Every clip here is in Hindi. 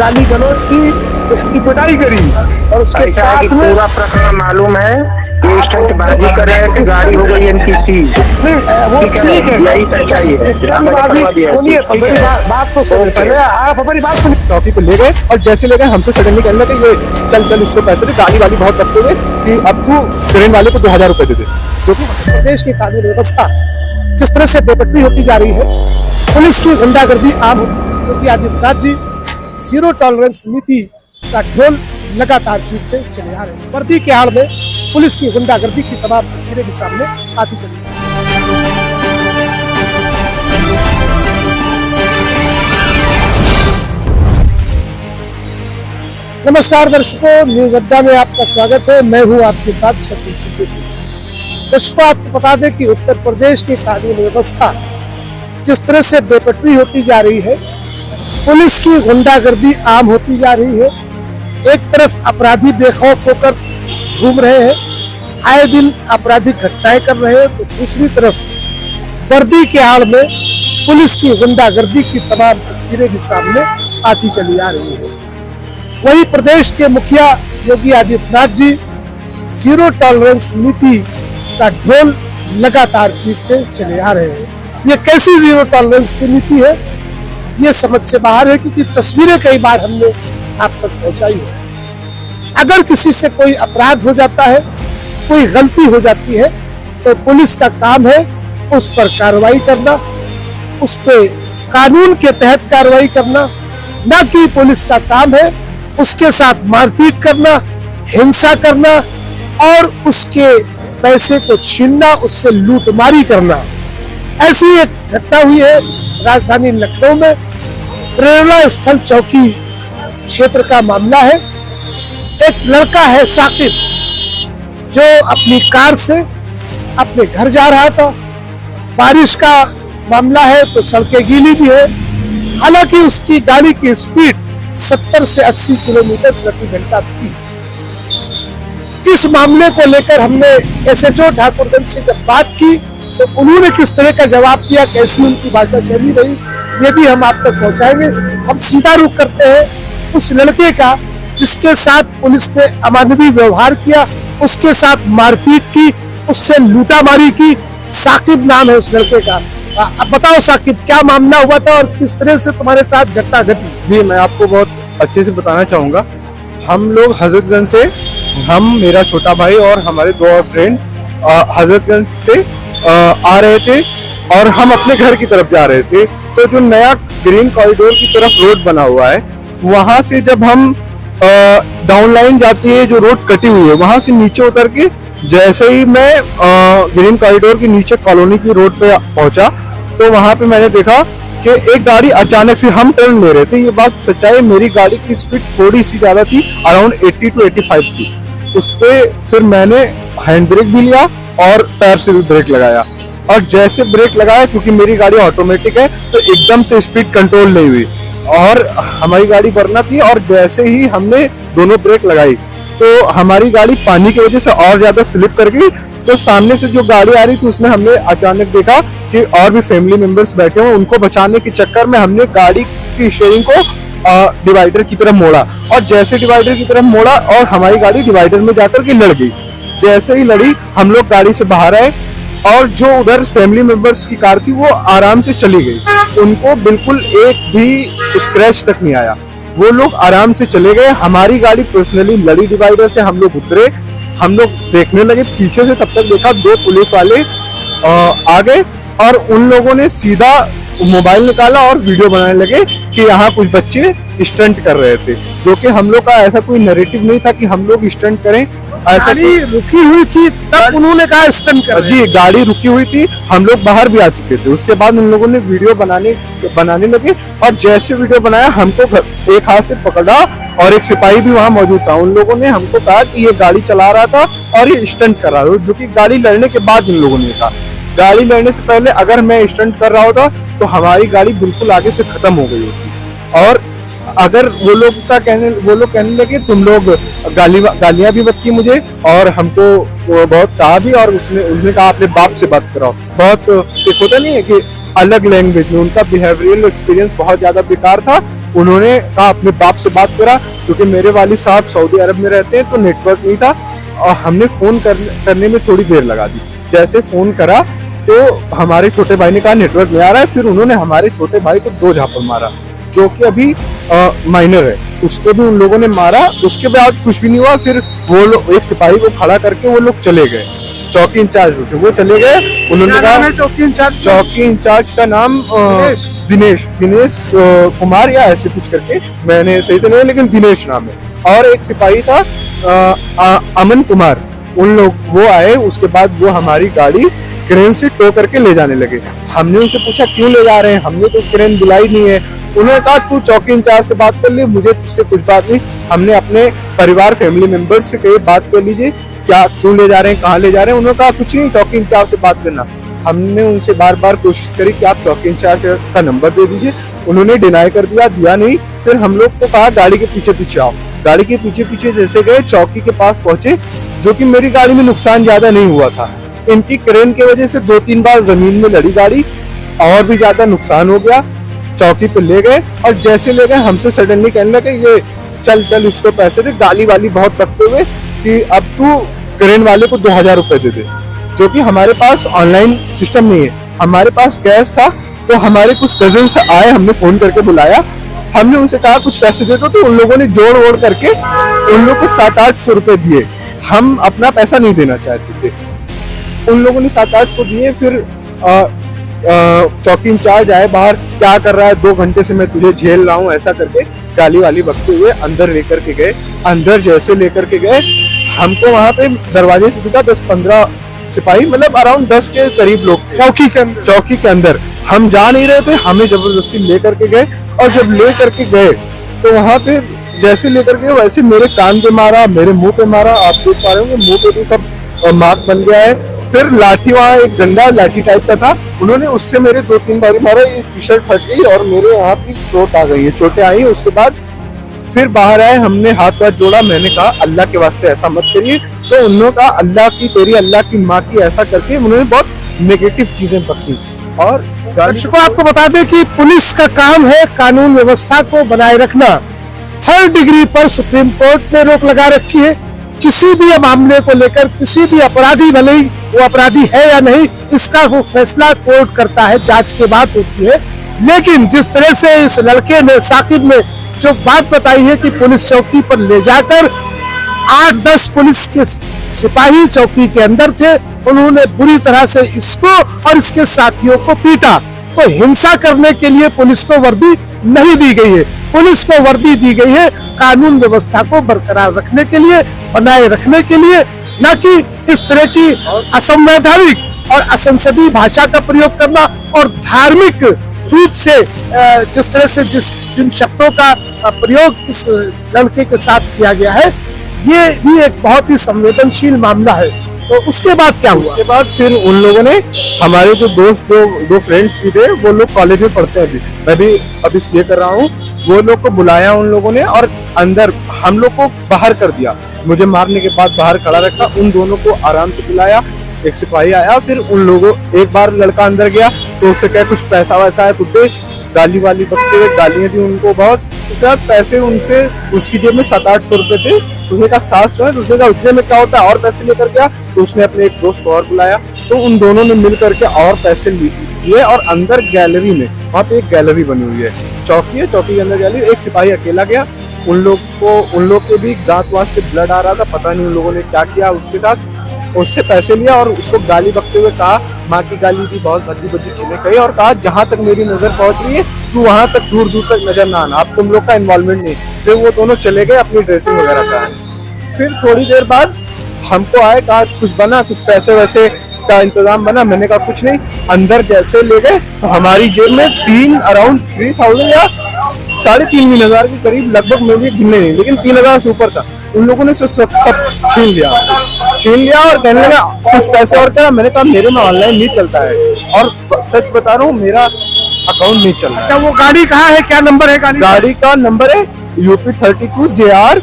गाली गलौज की, उसकी पिटाई करी और उसके साथ में पूरा प्रकरण मालूम है। ये स्टंटबाजी कर रहे हैं कि गाड़ी हो गई इनकी वो ठीक है, यही सच्चाई है। सुनिए बात तो सुनिए पहले, आप हमारी बात सुनिए। चौकी पे ले गए और जैसे ले गए हमसे सडनली कहने लगे ये चल चल इसको पैसे दे, गाली वाली बहुत रखते हुए कि अब तू ट्रेन वाले को 2000 रुपए दे दे। जो कि प्रदेश की कानून व्यवस्था जिस तरह से बेपटरी होती जा रही है, पुलिस की गुंडागर्दी आम योगी आदित्यनाथ जी जीरो टॉलरेंस नीति का ढोल लगातार पीटते चले आ रहे हैं। वर्दी के आड़ में पुलिस की गुंडागर्दी की तमाम तस्वीरें भी सामने आती चली। नमस्कार दर्शकों, न्यूज अड्डा में आपका स्वागत है। मैं हूं आपके साथ शकील सिद्दीकी। दर्शकों, आपको बता दें कि उत्तर प्रदेश की कानून व्यवस्था जिस तरह से बेपटरी होती जा रही है, पुलिस की गुंडागर्दी आम होती जा रही है। एक तरफ अपराधी बेखौफ होकर घूम रहे हैं, आए दिन आपराधिक घटनाएं कर रहे हैं, तो दूसरी तरफ वर्दी के आड़ में पुलिस की गुंडागर्दी की तमाम तस्वीरें भी सामने आती चली आ रही है। वही प्रदेश के मुखिया योगी आदित्यनाथ जी जीरो टॉलरेंस नीति का ढोल लगातार पीटते चले आ रहे हैं। ये कैसी जीरो टॉलरेंस की नीति है, ये समझ से बाहर है, क्योंकि तस्वीरें कई बार हमने आप तक पहुंचाई है। अगर किसी से कोई अपराध हो जाता है, कोई गलती हो जाती है, तो पुलिस का काम है उस पर कार्रवाई करना, उस पे कानून के तहत कार्रवाई करना, न कि पुलिस का काम है उसके साथ मारपीट करना, हिंसा करना और उसके पैसे को छीनना, उससे लूटमारी करना। ऐसी एक घटना हुई है राजधानी लखनऊ में, प्रेरणा स्थल चौकी क्षेत्र का मामला है। एक लड़का है साकिब, जो अपनी कार से अपने घर जा रहा था। बारिश का मामला है तो सड़कें गीली भी है, हालांकि उसकी गाड़ी की स्पीड 70 से 80 किलोमीटर प्रति घंटा थी। इस मामले को लेकर हमने एसएचओ ठाकुरगंज से जब बात की तो उन्होंने किस तरह का जवाब दिया, कैसी उनकी भाषा शैली रही, ये भी हम आप तक पहुंचाएंगे। हम सीधा रुख करते हैं उस लड़के का जिसके साथ पुलिस ने अमानवीय व्यवहार किया, उसके साथ मारपीट की, उससे लूटामारी की। साकिब नाम है उस लड़के का। अब बताओ साकिब, क्या मामला हुआ था और किस तरह से तुम्हारे साथ घटना घटी? जी, मैं आपको बहुत अच्छे से बताना चाहूँगा। हम लोग हजरतगंज से, हम, मेरा छोटा भाई और हमारे दो और फ्रेंड हजरतगंज से आ रहे थे और हम अपने घर की तरफ जा रहे थे। तो जो नया ग्रीन कॉरिडोर की तरफ रोड बना हुआ है, वहां से जब हम डाउन लाइन जाती है, जो रोड कटी हुई है, वहां से नीचे उतर के जैसे ही मैं ग्रीन कॉरिडोर के नीचे कॉलोनी की रोड पे पहुंचा, तो वहां पे मैंने देखा कि एक गाड़ी अचानक से, हम टर्न ले रहे थे, ये बात सच्चाई, मेरी गाड़ी की स्पीड थोड़ी सी ज्यादा थी, अराउंड 80 to 85 थी। उस पे फिर मैंने हैंड ब्रेक भी लिया और पैर से भी ब्रेक लगाया, और जैसे ब्रेक लगाया, चूंकि मेरी गाड़ी ऑटोमेटिक है, तो एकदम से स्पीड कंट्रोल नहीं हुई और हमारी गाड़ी वरना थी। और जैसे ही हमने दोनों ब्रेक लगाई तो हमारी गाड़ी पानी की वजह से और ज्यादा स्लिप कर गई। तो सामने से जो गाड़ी आ रही थी उसमें हमने अचानक देखा कि और भी फैमिली मेंबर्स बैठे हुए, उनको बचाने के चक्कर में हमने गाड़ी की स्टीयरिंग को डिवाइडर की तरफ मोड़ा, और जैसे डिवाइडर की तरफ मोड़ा और हमारी गाड़ी डिवाइडर में जाकर के लड़ गई। जैसे ही लड़ी, हम लोग गाड़ी से बाहर आए और जो उधर फैमिली मेंबर्स की कार थी वो आराम से चली गई, उनको बिल्कुल एक भी स्क्रैच तक नहीं आया, वो लोग आराम से चले गए। हमारी गाड़ी पर्सनली लड़ी डिवाइडर से, हम लोग उतरे, हम लोग देखने लगे पीछे से, तब तक देखा दो पुलिस वाले आ गए और उन लोगों ने सीधा मोबाइल निकाला और वीडियो बनाने लगे कि यहाँ कुछ बच्चे स्टंट कर रहे थे, जो कि हम लोग का ऐसा कोई नैरेटिव नहीं था कि हम लोग स्टंट करें। गाड़ी रुकी हुई थी तब उन्होंने कहा स्टंट कर रहे हैं। जी, गाड़ी रुकी हुई थी, हम लोग बाहर भी आ चुके थे। उसके बाद उन लोगों ने वीडियो बनाने लगे और जैसे वीडियो बनाया, हमको एक हाथ से पकड़ा और एक सिपाही भी वहां मौजूद था। उन लोगों ने हमको कहा कि ये गाड़ी चला रहा था और ये स्टंट कर रहा था, जो कि गाड़ी लड़ने के बाद इन लोगों ने कहा। गाड़ी लड़ने से पहले अगर मैं स्टंट कर रहा होता तो हमारी गाड़ी बिल्कुल आगे से खत्म हो गई होती। और अगर वो लोग कहने लगे तुम लोग गालियां भी बकती मुझे, और हमको वो बहुत कहा भी, और उसने कहा अपने बाप से बात कराओ। बहुत एक होता नहीं है कि अलग लैंग्वेज में उनका बिहेवियरल एक्सपीरियंस बहुत ज्यादा बेकार था। उन्होंने कहा अपने बाप से बात करा, क्योंकि मेरे वालिद साहब सऊदी अरब में रहते हैं तो नेटवर्क नहीं था, और हमने फोन करने में थोड़ी देर लगा दी। जैसे फोन करा तो हमारे छोटे भाई ने कहा नेटवर्क नहीं आ रहा है, फिर उन्होंने हमारे छोटे भाई को 2 झापड़ मारा, जो कि अभी माइनर है, उसको भी उन लोगों ने मारा। उसके बाद कुछ भी नहीं हुआ, फिर वो लोग एक सिपाही को खड़ा करके वो लोग चले गए, चौकी इंचार्ज थे वो चले गए। उन्होंने कहा चौकी इंचार्ज का नाम दिनेश कुमार या ऐसे कुछ करके, मैंने सही से नहीं, लेकिन दिनेश नाम है। और एक सिपाही था अमन कुमार, उन लोग वो आए। उसके बाद वो हमारी गाड़ी क्रेन से टो करके ले जाने लगे। हमने उनसे पूछा क्यों ले जा रहे हैं, हमने तो क्रेन बुलाई नहीं है। उन्होंने कहा तू चौकी इंचार्ज से बात कर ले, मुझे तुझसे कुछ बात नहीं। हमने अपने परिवार फैमिली मेंबर से कही बात कर लीजिए, क्या क्यों ले जा रहे हैं, कहाँ ले जा रहे हैं। उन्होंने कहा कुछ नहीं, चौकी इंचार्ज से बात करना। हमने उनसे बार बार कोशिश करी कि आप चौकी इंचार्ज का नंबर दे दीजिए, उन्होंने डिनाई कर दिया नहीं। फिर हम लोग को कहा गाड़ी के पीछे पीछे आओ। गाड़ी के पीछे पीछे जैसे गए, चौकी के पास पहुंचे, जो कि मेरी गाड़ी में नुकसान ज्यादा नहीं हुआ था। इनकी क्रेन की वजह से 2-3 बार जमीन में लड़ी गाड़ी, और भी ज्यादा नुकसान हो गया। चौकी पे ले गए, और जैसे ले गए हमसे सडनली कहने लगे ये चल इसको पैसे दे, गाली वाली बहुत बकते हुए कि अब तू क्रेन वाले को 2000 रुपए दे दे, जो कि हमारे पास ऑनलाइन सिस्टम नहीं है। हमारे पास कैश था, तो हमारे कुछ कजिन्स आए, हमने फोन करके बुलाया, हमने उनसे कहा कुछ पैसे दे दो, तो उन लोगों ने जोड़ वोड़ करके उन लोगों को 700-800 रुपए दिए। हम अपना पैसा नहीं देना चाहते थे, उन लोगों ने 700-800 दिए। फिर चौकी इंचार्ज आए बाहर, क्या कर रहा है, 2 घंटे से मैं तुझे झेल रहा हूँ, ऐसा करके गाली वाली बकते हुए अंदर लेकर के गए। अंदर जैसे लेकर के गए, हमको वहां पे दरवाजे से दिखा 10-15 सिपाही, मतलब अराउंड 10 के करीब लोग चौकी के अंदर। हम जा नहीं रहे थे, हमें जबरदस्ती लेकर के गए, और जब ले करके गए तो वहां पे जैसे लेकर के वैसे मेरे कान पे मारा, मेरे मुंह पे मारा। आप देख पा रहे होंगे मुंह पे भी सब मार्क बन गया है। फिर लाठी, वहाँ एक डंडा लाठी टाइप का था, उन्होंने उससे मेरे 2-3 बार मारा, ये टी शर्ट फट गई और मेरे यहाँ भी चोट आ गई है, चोटें आई। उसके बाद फिर बाहर आए, हमने हाथ जोड़ा, मैंने कहा अल्लाह के वास्ते ऐसा मत करिए। तो उन्होंने कहा अल्लाह की तेरी, अल्लाह की माँ की, ऐसा करके उन्होंने बहुत नेगेटिव चीजें बकी। और दर्शकों आपको बता दें कि पुलिस का काम है कानून व्यवस्था को बनाए रखना। 3rd डिग्री पर सुप्रीम कोर्ट ने रोक लगा रखी है। किसी भी मामले को लेकर किसी भी अपराधी, भले ही वो अपराधी है या नहीं, इसका वो फैसला कोर्ट करता है, जांच के बाद होती है। लेकिन जिस तरह से इस लड़के ने, साकिब ने जो बात बताई है कि पुलिस चौकी पर ले जाकर 8-10 पुलिस के सिपाही चौकी के अंदर थे, उन्होंने बुरी तरह से इसको और इसके साथियों को पीटा। तो हिंसा करने के लिए पुलिस को वर्दी नहीं दी गई है, पुलिस को वर्दी दी गई है कानून व्यवस्था को बरकरार रखने के लिए, बनाए रखने के लिए, न कि इस तरह की असंवैधानिक और असंसदीय भाषा का प्रयोग करना और धार्मिक रूप से जिस तरह से जिन शब्दों का प्रयोग इस लड़के के साथ किया गया है, ये भी एक बहुत ही संवेदनशील मामला है। तो उसके बाद क्या हुआ? उसके बाद फिर उन लोगों ने, हमारे जो दोस्त, दो फ्रेंड्स भी थे, वो लोग कॉलेज में पढ़ते हैं, मैं भी अभी सीए कर रहा हूँ, वो लोग को बुलाया उन लोगों ने और अंदर हम लोग को बाहर कर दिया। मुझे मारने के बाद बाहर खड़ा रखा, उन दोनों को आराम से बुलाया। एक सिपाही आया, फिर उन लोगों, एक बार लड़का अंदर गया तो उससे कहे कुछ पैसा वैसा है कुछ दे, गाली वाली बकते हुए गालियां दी उनको बहुत। उसके बाद पैसे उनसे, उसकी जेब में 700-800 रुपए थे, उसने कहा 700 है, दूसरे का उतने में क्या होता है, और पैसे लेकर गया। तो उसने अपने एक दोस्त को और बुलाया, तो उन दोनों ने मिल करके और पैसे लिए, और अंदर गैलरी में, वहाँ पे एक गैलरी बनी हुई है, चौकी है, चौकी के अंदर गैलरी, एक सिपाही अकेला गया। उन लोग के भी दांत वांत से ब्लड आ रहा था, पता नहीं उन लोगों ने क्या किया उसके साथ। उससे पैसे लिया और उसको गाली बकते हुए कहा, माँ की गाली दी, बहुत भद्दी चीजें कही, और कहा जहां तक मेरी नजर पहुंच रही है तू वहां तक दूर तक नजर ना आना, अब तुम लोग का इन्वॉल्वमेंट नहीं। फिर वो दोनों चले गए अपनी ड्रेसिंग वगैरह का। फिर थोड़ी देर बाद हमको आए, कहा कुछ बना, कुछ पैसे वैसे का इंतजाम बना, मैंने कहा कुछ नहीं। अंदर जैसे ले गए तो हमारी जेब में अराउंड 3000 या 3500 के करीब, लगभग में भी गिनने नहीं, लेकिन 3000 से ऊपर था। उन लोगों ने सब छीन लिया और कहने लगा कुछ पैसे और क्या। मैंने कहा मेरे में ऑनलाइन नहीं चलता है, और सच बता रहा हूँ, मेरा अकाउंट नहीं चल रहा है। अच्छा, वो गाड़ी कहाँ है, क्या नंबर है गाड़ी? गाड़ी का नंबर है UP 32 JR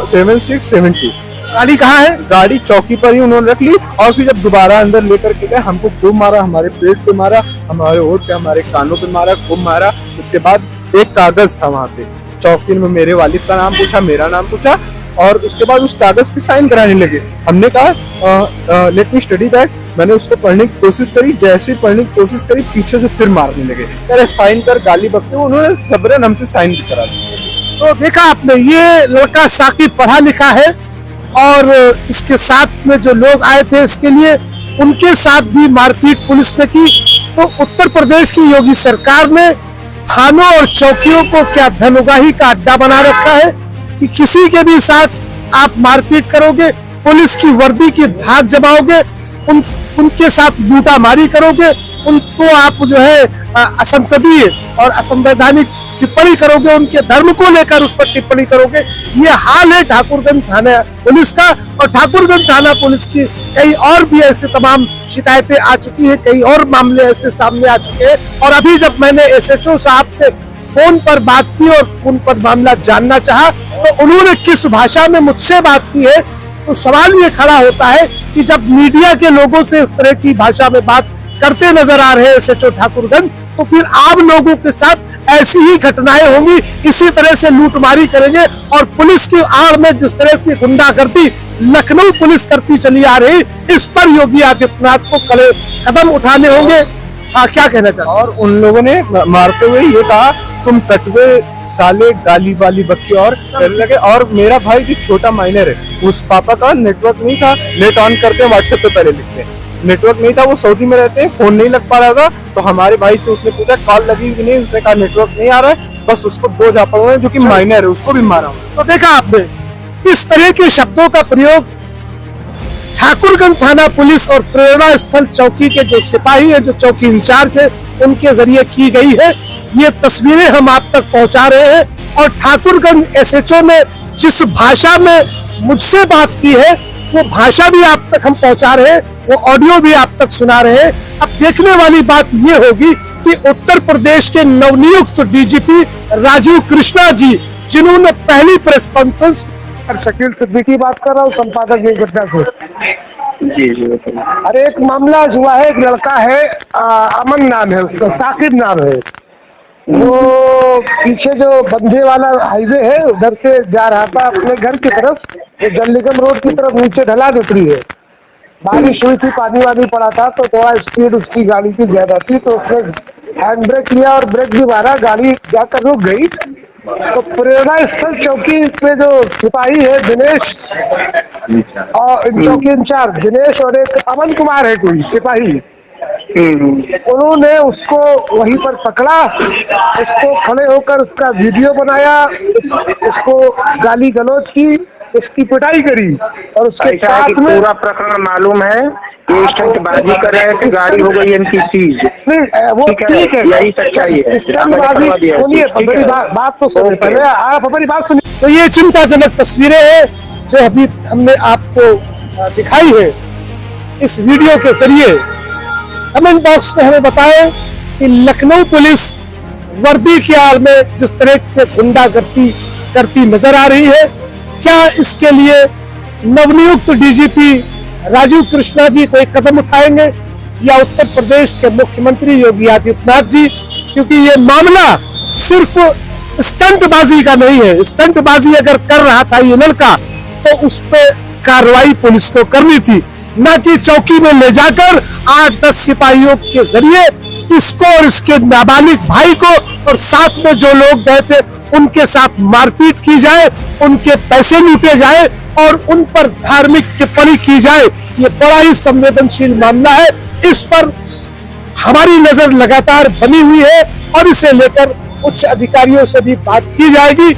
7672। गाड़ी कहाँ है? गाड़ी चौकी पर ही उन्होंने रख ली और फिर जब दोबारा अंदर लेकर के गए हमको खूब मारा, हमारे पेट पे मारा, हमारे होठ पे, हमारे कानों पे मारा, खूब मारा। उसके बाद एक कागज था वहाँ पे, चौकी में मेरे वालिद का नाम पूछा, मेरा नाम पूछा और उसके बाद उस कागज पे साइन कराने लगे। हमने कहा लेट मी स्टडी दैट। मैंने उसको पढ़ने की कोशिश करी, जैसे ही पढ़ने की कोशिश करी पीछे से फिर मारने लगे, अरे साइन कर, गाली बकते। उन्होंने जबरन हमसे साइन भी करा दिया। तो देखा आपने, ये लड़का साकिब पढ़ा लिखा है और इसके साथ में जो लोग आए थे इसके लिए उनके साथ भी मारपीट पुलिस ने की। तो उत्तर प्रदेश की योगी सरकार ने थानों और चौकियों को क्या धनउगाही का अड्डा बना रखा है कि किसी के भी साथ आप मारपीट करोगे, पुलिस की वर्दी की धाक जमाओगे, उनके साथ बूटामारी करोगे, उनको आप जो है असंसदीय और असंवैधानिक टिप्पणी करोगे, उनके धर्म को लेकर उस पर टिप्पणी करोगे। ये हाल है ठाकुरगंज थाना पुलिस का। और ठाकुरगंज थाना पुलिस की कई और भी ऐसे तमाम शिकायतें आ चुकी है, कई और मामले ऐसे सामने आ चुके हैं। और अभी जब मैंने SHO साहब से फोन पर बात की और उन पर मामला जानना चाहा तो उन्होंने किस भाषा में मुझसे बात की है, तो सवाल ये खड़ा होता है कि जब मीडिया के लोगों से इस तरह की भाषा में बात करते नजर आ रहे हैं SHO ठाकुरगंज, तो फिर आम लोगों के साथ ऐसी ही घटनाएं होंगी, इसी तरह से लूटमारी करेंगे। और पुलिस की आड़ में जिस तरह से गुंडागर्दी लखनऊ पुलिस करती चली आ रही, इस पर योगी आदित्यनाथ को कदम उठाने होंगे। हाँ, क्या कहना चाहते? और उन लोगों ने मारते हुए ये कहा तुम कटवे साले, गाली वाली बक्की और करने लगे। और मेरा भाई जो छोटा माइनर है, उस पापा का नेटवर्क नहीं था, नेट ऑन करते हैं व्हाट्सएप पे पहले लिखते हैं, नेटवर्क नहीं था, वो सऊदी में रहते हैं, फोन नहीं लग पा रहा था। तो हमारे भाई से उसने पूछा कॉल लगी कि नहीं, उसने कहा नेटवर्क नहीं आ रहा है, बस उसको 2 झापड़ हुए जो कि माइनर है, उसको भी मारा। तो देखा आपने, इस तरह के शब्दों का प्रयोग ठाकुरगंज थाना पुलिस और प्रेरणा स्थल चौकी के जो सिपाही है, जो चौकी इंचार्ज है, उनके जरिए की गई है। ये तस्वीरें हम आप तक पहुंचा रहे हैं। और ठाकुरगंज SHO ने जिस भाषा में मुझसे बात की है वो भाषा भी आप तक हम पहुंचा रहे हैं, वो ऑडियो भी आप तक सुना रहे हैं। अब देखने वाली बात ये होगी कि उत्तर प्रदेश के नवनियुक्त DGP राजीव कृष्णा जी, जिन्होंने पहली प्रेस कॉन्फ्रेंस, शकील सिद्दीकी बात कर रहा हूँ, संपादक ये घटना से। जी जी। अरे एक मामला हुआ है, एक लड़का है, अमन नाम है उसका, साकिब नाम है, वो पीछे जो बंधे वाला हाईवे है उधर से जा रहा था अपने घर की तरफ, जल निगम रोड की तरफ नीचे ढलान उतरी है, बारिश हुई थी, पानी वानी पड़ा था, तो थोड़ा स्पीड उसकी गाड़ी की ज्यादा थी, तो उसने हैंड ब्रेक लिया और ब्रेक भी मारा, गाड़ी जाकर रुक गई। तो प्रेरणा स्थल चौकी में जो सिपाही है दिनेश और चौकी इंचार्ज दिनेश और एक अमन कुमार है कोई सिपाही, उन्होंने उसको वहीं पर पकड़ा, उसको खड़े होकर उसका वीडियो बनाया, उसको गाली गलौज की, उसकी पिटाई करी और उसके साथ में पूरा प्रकरण मालूम है, ये स्टंटबाजी कर रहे थे, गाड़ी हो गई इनकी सीज। वो ठीक है, यही सच्चाई है। सुनिए, मेरी बात तो सुनिए पहले, आप हमारी बात सुनिए। तो ये चिंताजनक तस्वीरें हैं जो अभी हमने आपको दिखाई है इस वीडियो के जरिए। कमेंट बॉक्स में हमें बताएं कि लखनऊ पुलिस वर्दी की आड़ में जिस तरह से गुंडागर्दी करती नजर आ रही है, क्या इसके लिए नवनियुक्त DGP राजीव कृष्णा जी कोई कदम उठाएंगे या उत्तर प्रदेश के मुख्यमंत्री योगी आदित्यनाथ जी? क्योंकि ये मामला सिर्फ स्टंटबाजी का नहीं है। स्टंटबाजी अगर कर रहा था ये लड़का तो उस पर कार्रवाई पुलिस को करनी थी, न कि चौकी में ले जाकर 8-10 सिपाहियों के जरिए इसको और इसके नाबालिग भाई को और साथ में जो लोग गए थे उनके साथ मारपीट की जाए, उनके पैसे लूटे जाए और उन पर धार्मिक टिप्पणी की जाए। ये बड़ा ही संवेदनशील मामला है, इस पर हमारी नजर लगातार बनी हुई है और इसे लेकर उच्च अधिकारियों से भी बात की जाएगी।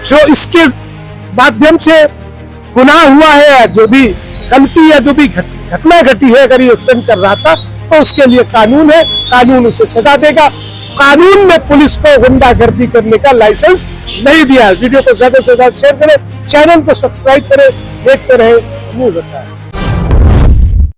जो इसके माध्यम से गुनाह हुआ है, जो भी गलती या जो भी घटना घटी है, अगर ये स्टंट कर रहा था तो उसके लिए कानून है, कानून उसे सजा देगा। कानून ने पुलिस को गुंडागर्दी करने का लाइसेंस नहीं दिया। वीडियो को ज्यादा से ज्यादा शेयर करें, चैनल को सब्सक्राइब करें, देखते रहे न्यूज़ अड्डा।